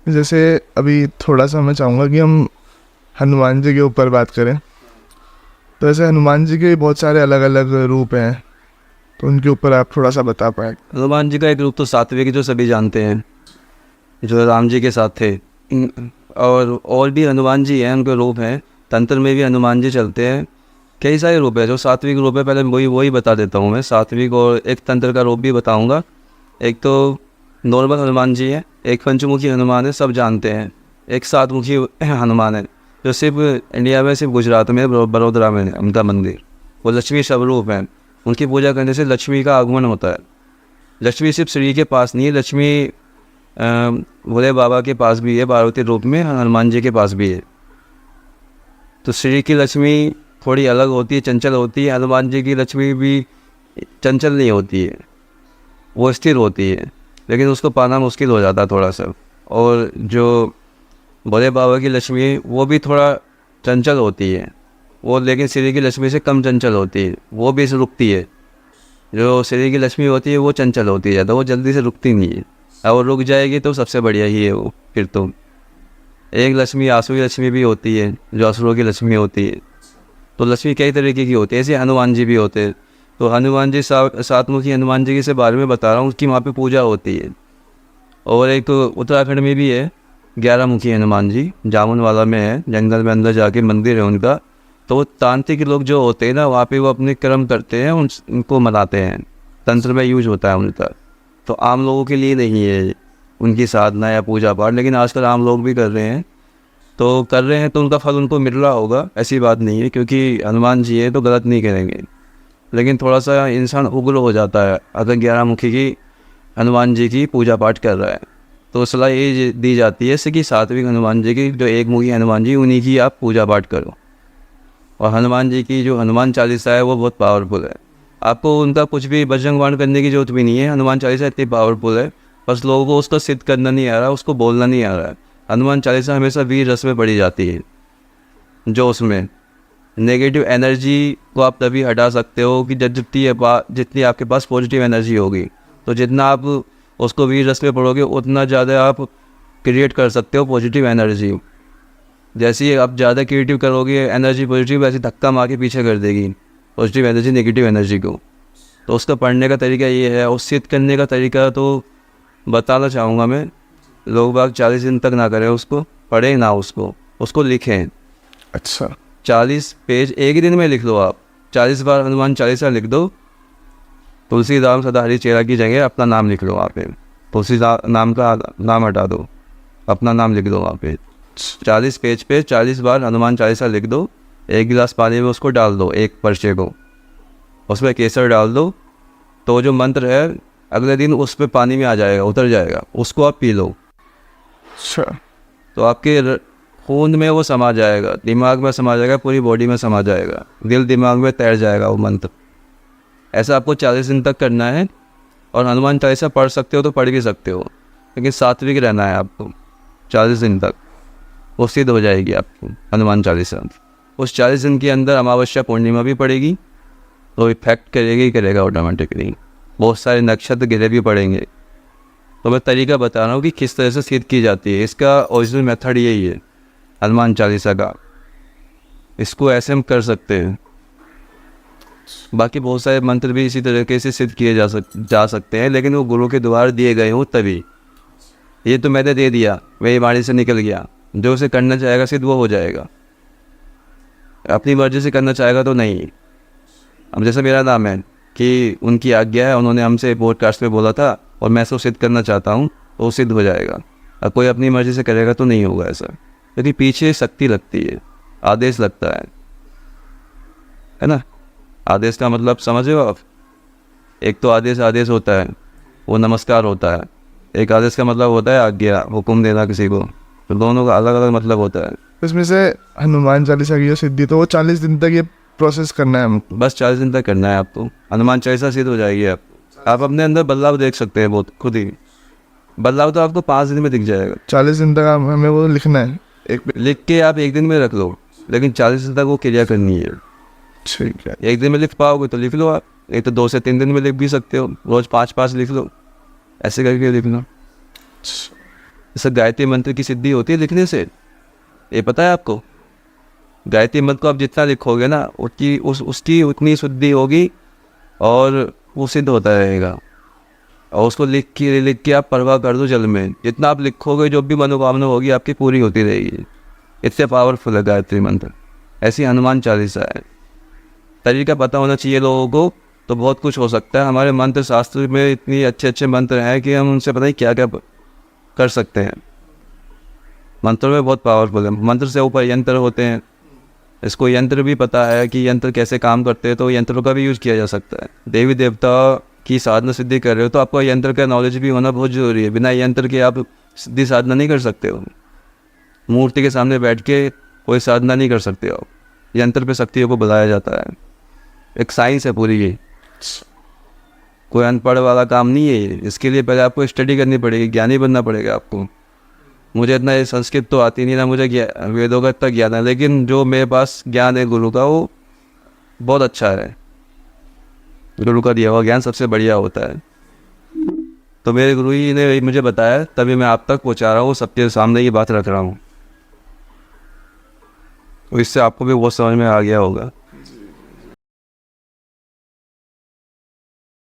जैसे अभी थोड़ा सा मैं चाहूँगा कि हम हनुमान जी के ऊपर बात करें। तो ऐसे हनुमान जी के बहुत सारे अलग अलग रूप हैं, तो उनके ऊपर आप थोड़ा सा बता पाए। हनुमान जी का एक रूप तो सात्विक जो सभी जानते हैं, जो राम जी के साथ थे। और भी हनुमान जी हैं, उनके रूप हैं। तंत्र में भी हनुमान जी चलते हैं। कई सारे रूप है। जो सात्विक रूप है, पहले वही बता देता हूँ मैं। सात्विक और एक तंत्र का रूप भी बताऊँगा। एक तो नॉर्मल हनुमान जी है, एक पंचमुखी हनुमान है, सब जानते हैं। एक सातमुखी हनुमान है, जो सिर्फ इंडिया में, सिर्फ गुजरात में, बड़ोदरा में है उनका मंदिर। वो लक्ष्मी स्वरूप है। उनकी पूजा करने से लक्ष्मी का आगमन होता है। लक्ष्मी सिर्फ श्री के पास नहीं है, लक्ष्मी भोले बाबा के पास भी है, पार्वती रूप में हनुमान जी के पास भी है। तो श्री की लक्ष्मी थोड़ी अलग होती है, चंचल होती है। हनुमान जी की लक्ष्मी भी चंचल नहीं होती है, वो स्थिर होती है, लेकिन उसको पाना मुश्किल हो जाता है थोड़ा सा। और जो भोले बाबा की लक्ष्मी है, वो भी थोड़ा चंचल होती है वो, लेकिन श्री की लक्ष्मी से कम चंचल होती है, वो भी रुकती है। जो श्री की लक्ष्मी होती है वो चंचल होती है ज़्यादा, वो जल्दी से रुकती नहीं है। और रुक जाएगी तो सबसे बढ़िया ही है वो फिर तो। एक लक्ष्मी आसुरी लक्ष्मी भी होती है, जो असुरों की लक्ष्मी होती है। तो लक्ष्मी कई तरीके की होती है, ऐसे हनुमान जी भी होते हैं। तो हनुमान जी सातमुखी हनुमान जी के से बारे में बता रहा हूँ, उसकी वहाँ पे पूजा होती है। और एक तो उत्तराखंड में भी है 11 मुखी हनुमान जी, जामुन वाला में है, जंगल में अंदर जाके मंदिर है उनका। तो वो तांत्रिक लोग जो होते हैं ना, वहाँ पे वो अपने कर्म करते हैं, उनको मनाते हैं। तंत्र में यूज होता है उनका। तो आम लोगों के लिए नहीं है उनकी साधना या पूजा पाठ, लेकिन आजकल आम लोग भी कर रहे हैं। तो कर रहे हैं तो उनका फल उनको मिल रहा होगा, ऐसी बात नहीं है, क्योंकि हनुमान जी है तो गलत नहीं करेंगे। लेकिन थोड़ा सा इंसान उग्र हो जाता है अगर 11 मुखी की हनुमान जी की पूजा पाठ कर रहा है। तो सलाह ये दी जाती है कि सात्विक हनुमान जी की, जो एक मुखी हनुमान जी, उन्हीं की आप पूजा पाठ करो। और हनुमान जी की जो हनुमान चालीसा है वो बहुत पावरफुल है। आपको उनका कुछ भी बजरंग बाण करने की जरूरत भी नहीं है, हनुमान चालीसा इतनी पावरफुल है। बस लोगों को उसका सिद्ध करना नहीं आ रहा, उसको बोलना नहीं आ रहा है। हनुमान चालीसा हमेशा वीर रस में पढ़ी जाती है, जो उसमें नेगेटिव एनर्जी को आप तभी हटा सकते हो कि जितनी आपके पास पॉजिटिव एनर्जी होगी। तो जितना आप उसको वीर रस में पढ़ोगे, उतना ज़्यादा आप क्रिएट कर सकते हो पॉजिटिव एनर्जी। जैसे ही आप ज़्यादा क्रिएटिव करोगे एनर्जी पॉजिटिव, वैसे धक्का मार के पीछे कर देगी पॉजिटिव एनर्जी नेगेटिव एनर्जी को। तो उसका पढ़ने का तरीका ये है। और सिद्ध करने का तरीका तो बताना चाहूँगा मैं। लोग बाग 40 दिन तक ना करें उसको, पढ़ें ना उसको, उसको लिखें। अच्छा। 40 पेज एक ही दिन में लिख लो आप। 40 बार हनुमान चालीसा लिख दो। तुलसी राम सदा हरी चेरा की जगह अपना नाम लिख लो वहाँ पे। तुलसी नाम का नाम हटा दो, अपना नाम लिख दो वहाँ पे। 40 पेज पे 40 बार हनुमान चालीसा लिख दो। एक गिलास पानी में उसको डाल दो, एक पर्चे को, उसमें केसर डाल दो। तो जो मंत्र है अगले दिन उस पे पानी में आ जाएगा, उतर जाएगा, उसको आप पी लो। अच्छा। तो आपके खून में वो समा जाएगा, दिमाग में समा जाएगा, पूरी बॉडी में समा जाएगा, दिल दिमाग में तैर जाएगा वो मंत्र। ऐसा आपको 40 दिन तक करना है। और हनुमान चालीसा पढ़ सकते हो तो पढ़ भी सकते हो, लेकिन सात्विक रहना है आपको 40 दिन तक। वो सिद्ध हो जाएगी आपको हनुमान चालीसा। उस 40 दिन के अंदर अमावस्या पूर्णिमा भी पड़ेगी, तो इफेक्ट करेगा ही करेगा ऑटोमेटिकली। बहुत सारे नक्षत्र गिरे भी पड़ेंगे। तो मैं तरीका बता रहा हूँ कि किस तरह से सिद्ध की जाती है। इसका ओरिजिनल मेथड यही है हनुमान चालीसा का। इसको ऐसे हम कर सकते हैं। बाकी बहुत सारे मंत्र भी इसी तरीके से सिद्ध किए जा सकते हैं, लेकिन वो गुरु के द्वारा दिए गए हों तभी। ये तो मैंने दे दिया, मेरी वाणी से निकल गया, जो उसे करना चाहेगा सिद्ध वो हो जाएगा। अपनी मर्जी से करना चाहेगा तो नहीं। अब जैसे मेरा नाम है कि उनकी आज्ञा है, उन्होंने हमसे पॉडकास्ट में बोला था और मैं इसको सिद्ध करना चाहता हूँ, तो वो सिद्ध हो जाएगा। अब कोई अपनी मर्जी से करेगा तो नहीं होगा ऐसा, क्योंकि पीछे शक्ति लगती है, आदेश लगता है ना। आदेश का मतलब समझ रहे हो आप? एक तो आदेश होता है, वो नमस्कार होता है। एक आदेश का मतलब होता है आज्ञा, हुक्म देना किसी को। तो दोनों का अलग अलग मतलब होता है। इसमें से हनुमान चालीसा की जो सिद्धि, तो वो 40 दिन तक ये प्रोसेस करना है हमको? बस 40 दिन तक करना है आपको, हनुमान चालीसा सिद्ध हो जाएगी। आप अपने अंदर बदलाव देख सकते हैं बहुत खुद ही। बदलाव तो आपको 5 दिन में दिख जाएगा। 40 दिन तक हमें वो लिखना है? लिख के आप एक दिन में रख लो, लेकिन 40 दिन तक वो क्रिया करनी है। ठीक है। एक दिन में लिख पाओगे तो लिख लो आप, एक तो 2 से 3 दिन में लिख भी सकते हो। रोज 5-5 लिख लो, ऐसे करके लिख लो। जैसे गायत्री मंत्र की सिद्धि होती है लिखने से, ये पता है आपको? गायत्री मंत्र को आप जितना लिखोगे ना उसकी उतनी शुद्धि होगी और वो सिद्ध होता रहेगा। और उसको लिख के आप परवाह कर दो जल में, जितना आप लिखोगे जो भी मनोकामना होगी आपकी पूरी होती रहेगी। इतने पावरफुल है गायत्री मंत्र। ऐसी हनुमान चालीसा है। तरीका पता होना चाहिए लोगों को तो बहुत कुछ हो सकता है। हमारे मंत्र शास्त्र में इतनी अच्छे अच्छे मंत्र हैं कि हम उनसे पता नहीं क्या क्या कर सकते हैं। मंत्र में बहुत पावरफुल है। मंत्र से ऊपर यंत्र होते हैं, इसको यंत्र भी पता है कि यंत्र कैसे काम करते हैं, तो यंत्रों का भी यूज़ किया जा सकता है। देवी देवता की साधना सिद्धि कर रहे हो तो आपको यंत्र का नॉलेज भी होना बहुत ज़रूरी है। बिना यंत्र के आप सिद्धि साधना नहीं कर सकते हो। मूर्ति के सामने बैठ के कोई साधना नहीं कर सकते हो। यंत्र पे शक्तियों को बुलाया जाता है। एक साइंस है पूरी ये, कोई अनपढ़ वाला काम नहीं है ये। इसके लिए पहले आपको स्टडी करनी पड़ेगी, ज्ञानी बनना पड़ेगा आपको। मुझे इतना ये संस्कृत तो आती नहीं ना, मुझे वेदों का इतना ज्ञान है, लेकिन जो मेरे पास ज्ञान है गुरु का वो बहुत अच्छा है। गुरु का दिया हुआ ज्ञान सबसे बढ़िया होता है। तो मेरे गुरु जी ने मुझे बताया, तभी मैं आप तक पहुंचा रहा हूँ, सबके सामने ये बात रख रहा हूँ। तो इससे आपको भी बहुत समझ में आ गया होगा।